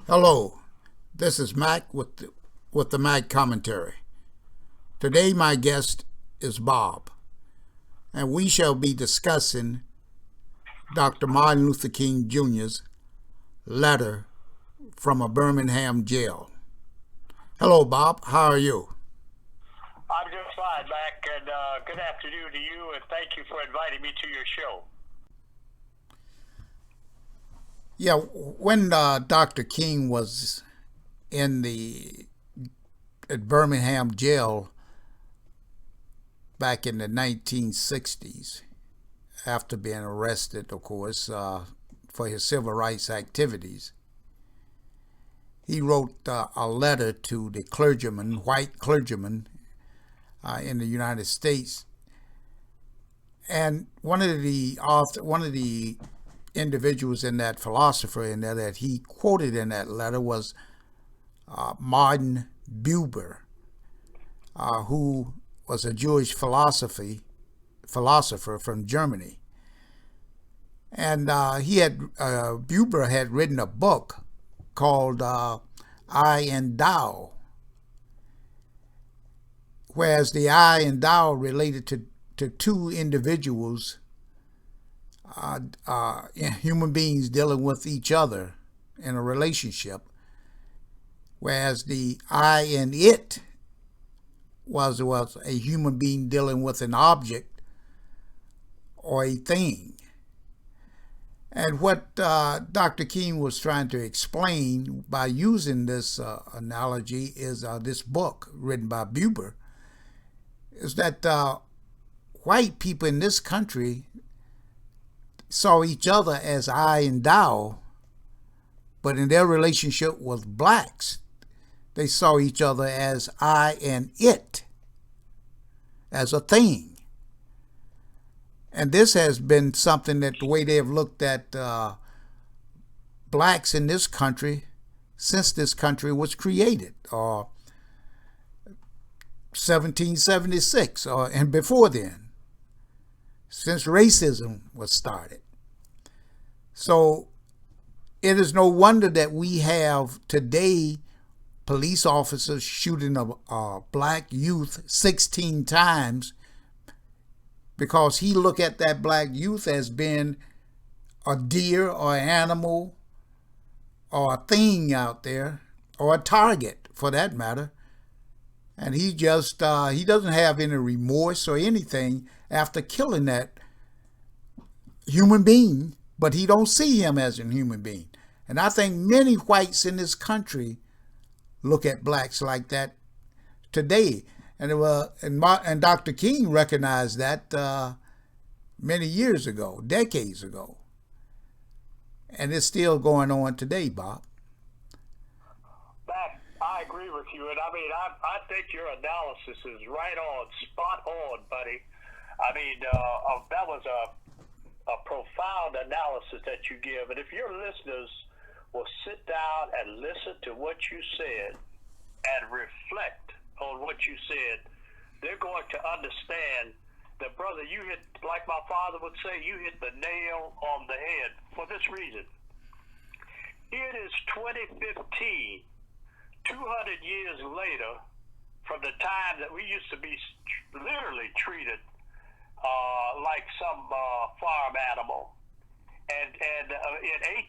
Hello, this is Mac with the Mac Commentary. Today my guest is Bob, and we shall be discussing Dr. Martin Luther King Jr.'s letter from a Birmingham jail. Hello, Bob. How are you? I'm just fine, Mac, and good afternoon to you, and thank you for inviting me to your show. Yeah, when Dr. King was at Birmingham Jail back in the 1960s, after being arrested, of course, for his civil rights activities, he wrote a letter to the clergyman, white clergyman in the United States, and one of the individuals in that philosopher in there that he quoted in that letter was Martin Buber, who was a Jewish philosopher from Germany. And Buber had written a book called I and Thou, whereas the I and Thou related to two individuals, human beings dealing with each other in a relationship, whereas the I and it was a human being dealing with an object or a thing. And what Dr. King was trying to explain by using this analogy is this book written by Buber, is that white people in this country saw each other as I and thou, but in their relationship with blacks, they saw each other as I and it, as a thing. And this has been something that the way they have looked at blacks in this country since this country was created, or 1776, and before then, since racism was started. So it is no wonder that we have today police officers shooting a black youth 16 times because he look at that black youth as being a deer or an animal or a thing out there, or a target for that matter. And he just, he doesn't have any remorse or anything after killing that human being, but he don't see him as a human being. And I think many whites in this country look at blacks like that today. And Dr. King recognized that many years ago, decades ago. And it's still going on today, Bob. I agree with you, and I think your analysis is right on, spot on, buddy. That was a profound analysis that you give, and if your listeners will sit down and listen to what you said and reflect on what you said, they're going to understand that, brother, you hit, like my father would say, you hit the nail on the head for this reason. It is 2015. 200 years later, from the time that we used to be literally treated like some farm animal, and in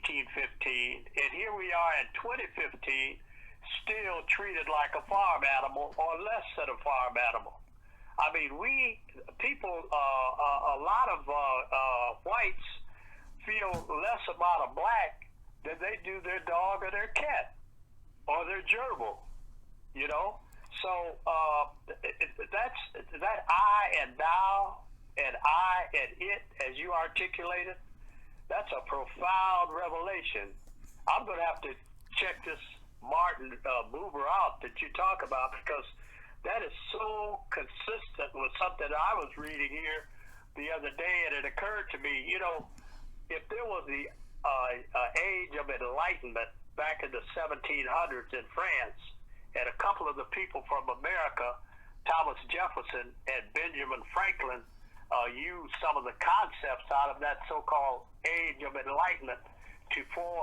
1815, and here we are in 2015, still treated like a farm animal or less than a farm animal. I mean, a lot of whites feel less about a black than they do their dog or their cat or their gerbil, you know? So that's that I and thou and I and it, as you articulated, that's a profound revelation. I'm going to have to check this Martin Buber out that you talk about, because that is so consistent with something I was reading here the other day, and it occurred to me, you know, if there was the age of enlightenment back in the 1700s in France, and a couple of the people from America Thomas Jefferson and Benjamin Franklin used some of the concepts out of that so-called Age of Enlightenment to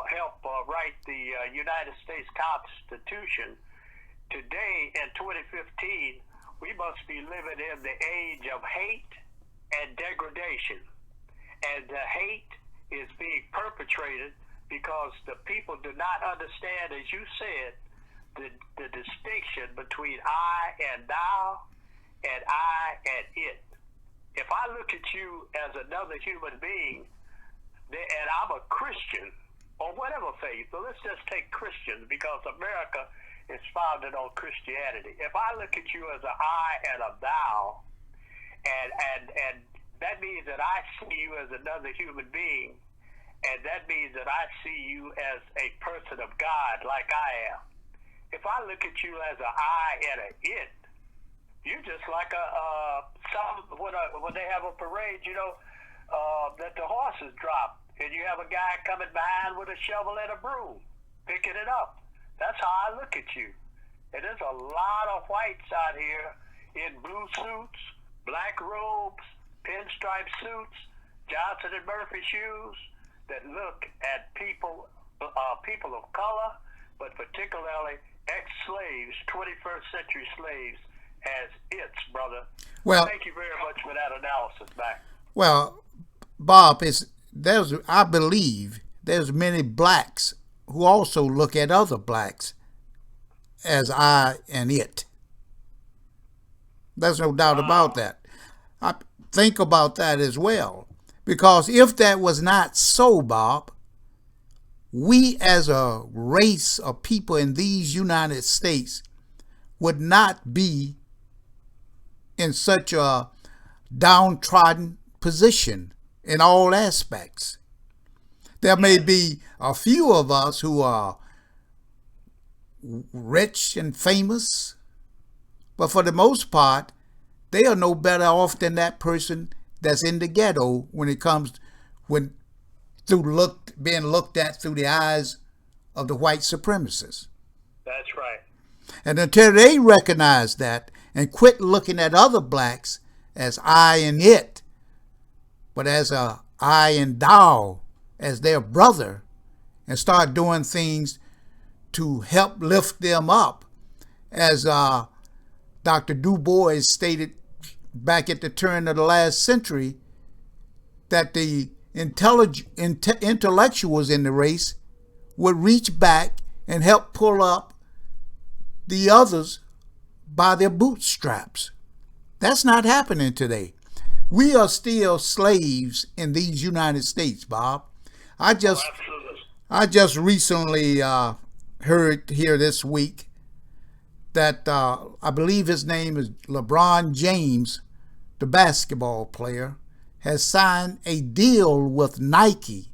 help write the United States Constitution. Today, in 2015, we must be living in the age of hate and degradation. And the hate is being perpetrated because the people do not understand, as you said, the distinction between I and thou and I and it. If I look at you as another human being, and I'm a Christian, or whatever faith, but let's just take Christians because America is founded on Christianity. If I look at you as an I and a thou, and that means that I see you as another human being, and that means that I see you as a person of God like I am. If I look at you as an I and an it, you're just like when they have a parade, that the horses drop, and you have a guy coming behind with a shovel and a broom, picking it up. That's how I look at you. And there's a lot of whites out here in blue suits, black robes, pinstripe suits, Johnson and Murphy shoes that look at people of color, but particularly ex-slaves, 21st century slaves, as its, brother. Well, thank you very much for that analysis, Mac. Well, Bob, I believe there's many blacks who also look at other blacks as I and it. There's no doubt about that. I think about that as well. Because if that was not so, Bob, we as a race of people in these United States would not be in such a downtrodden position in all aspects. There may be a few of us who are rich and famous, but for the most part, they are no better off than that person that's in the ghetto when it comes being looked at through the eyes of the white supremacists. That's right. And until they recognize that and quit looking at other blacks as I and it, but as a I and thou, as their brother, and start doing things to help lift them up, as Dr. Du Bois stated back at the turn of the last century, that the intellectuals in the race would reach back and help pull up the others by their bootstraps. That's not happening today. We are still slaves in these United States, Bob. I just recently heard here this week that I believe his name is LeBron James, the basketball player, has signed a deal with Nike,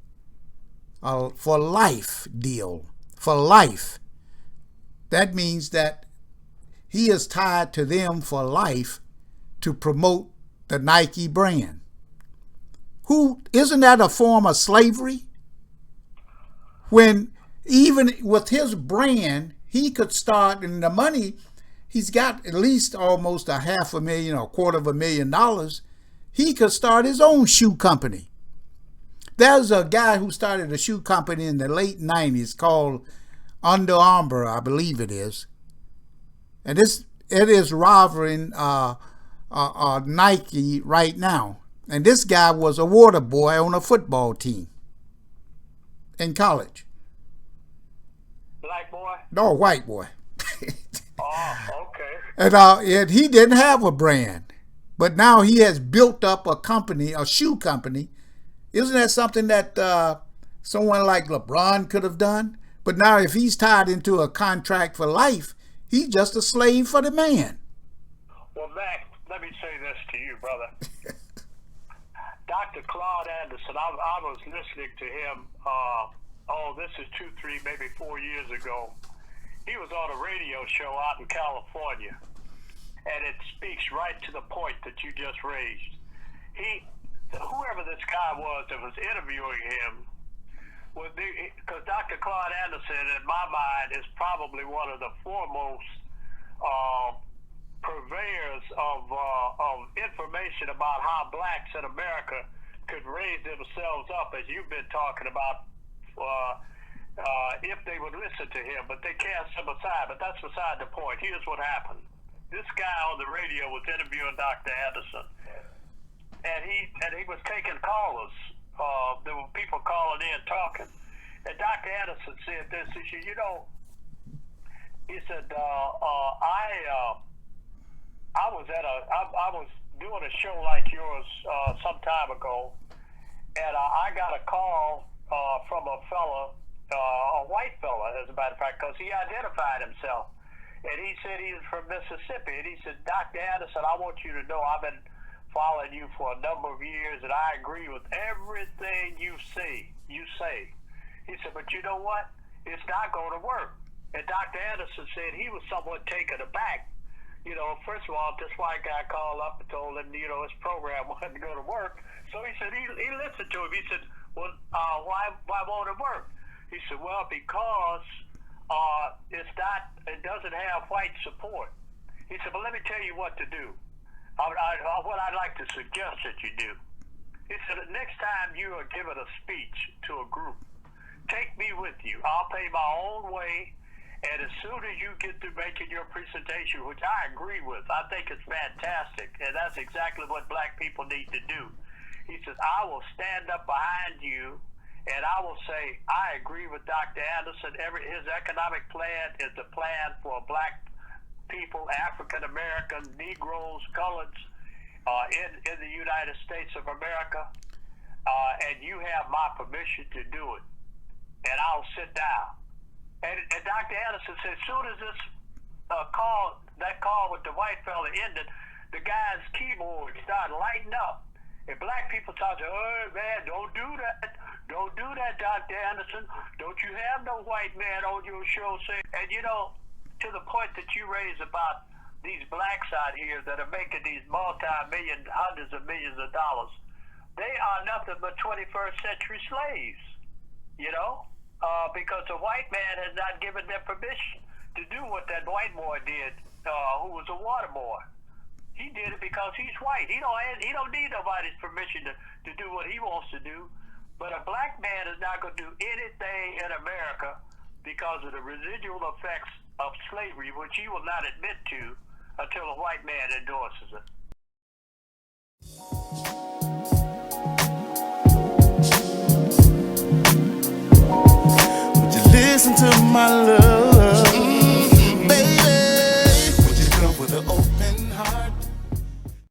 for life deal, for life. That means that he is tied to them for life to promote the Nike brand. Isn't that a form of slavery? When even with his brand, he could start, and the money, he's got at least almost $500,000 or $250,000. He could start his own shoe company. There's a guy who started a shoe company in the late 90s called Under Armour, I believe it is. And it is rivaling Nike right now. And this guy was a water boy on a football team in college. Black boy? No, white boy. Oh, okay. And he didn't have a brand. But now he has built up a company, a shoe company. Isn't that something that someone like LeBron could have done? But now if he's tied into a contract for life, he's just a slave for the man. Well, Mac, let me say this to you, brother. Dr. Claude Anderson, I was listening to him, this is 2, 3, maybe 4 years ago. He was on a radio show out in California. And it speaks right to the point that you just raised. Whoever this guy was that was interviewing him, because Dr. Claude Anderson, in my mind, is probably one of the foremost purveyors of information about how blacks in America could raise themselves up, as you've been talking about, if they would listen to him, but they cast him aside. But that's beside the point. Here's what happened. This guy on the radio was interviewing Dr. Anderson, and he was taking callers. There were people calling in talking, and Dr. Anderson said this. He said, he said, I was doing a show like yours some time ago, and I got a call from a fella, a white fella, as a matter of fact, because he identified himself. And he said he was from Mississippi. And he said, Dr. Anderson, I want you to know I've been following you for a number of years, and I agree with everything you say. He said, but you know what? It's not going to work. And Dr. Anderson said he was somewhat taken aback. First of all, this white guy called up and told him, his program wasn't going to work. So he said he listened to him. He said, well, why won't it work? He said, well, because it doesn't have white support. He said, but let me tell you what to do. What I'd like to suggest that you do. He said, the next time you are giving a speech to a group, take me with you. I'll pay my own way. And as soon as you get to making your presentation, which I agree with, I think it's fantastic, and that's exactly what black people need to do. He says, I will stand up behind you, and I will say, I agree with Dr. Anderson. His economic plan is the plan for black people, African Americans, Negroes, coloreds in the United States of America, and you have my permission to do it. And I'll sit down. And Dr. Anderson said, as soon as this call with the white fella ended, the guy's keyboard started lighting up. And black people started saying, oh, man, don't do that. Don't do that, Dr. Anderson. Don't you have no white man on your show saying. And, to the point that you raised about these blacks out here that are making these multi-million, hundreds of millions of dollars, they are nothing but 21st century slaves, because the white man has not given them permission to do what that white boy did, who was a water boy. He did it because he's white. He don't need nobody's permission to do what he wants to do. But a black man is not going to do anything in America because of the residual effects of slavery, which he will not admit to until a white man endorses it. Would you listen to my love?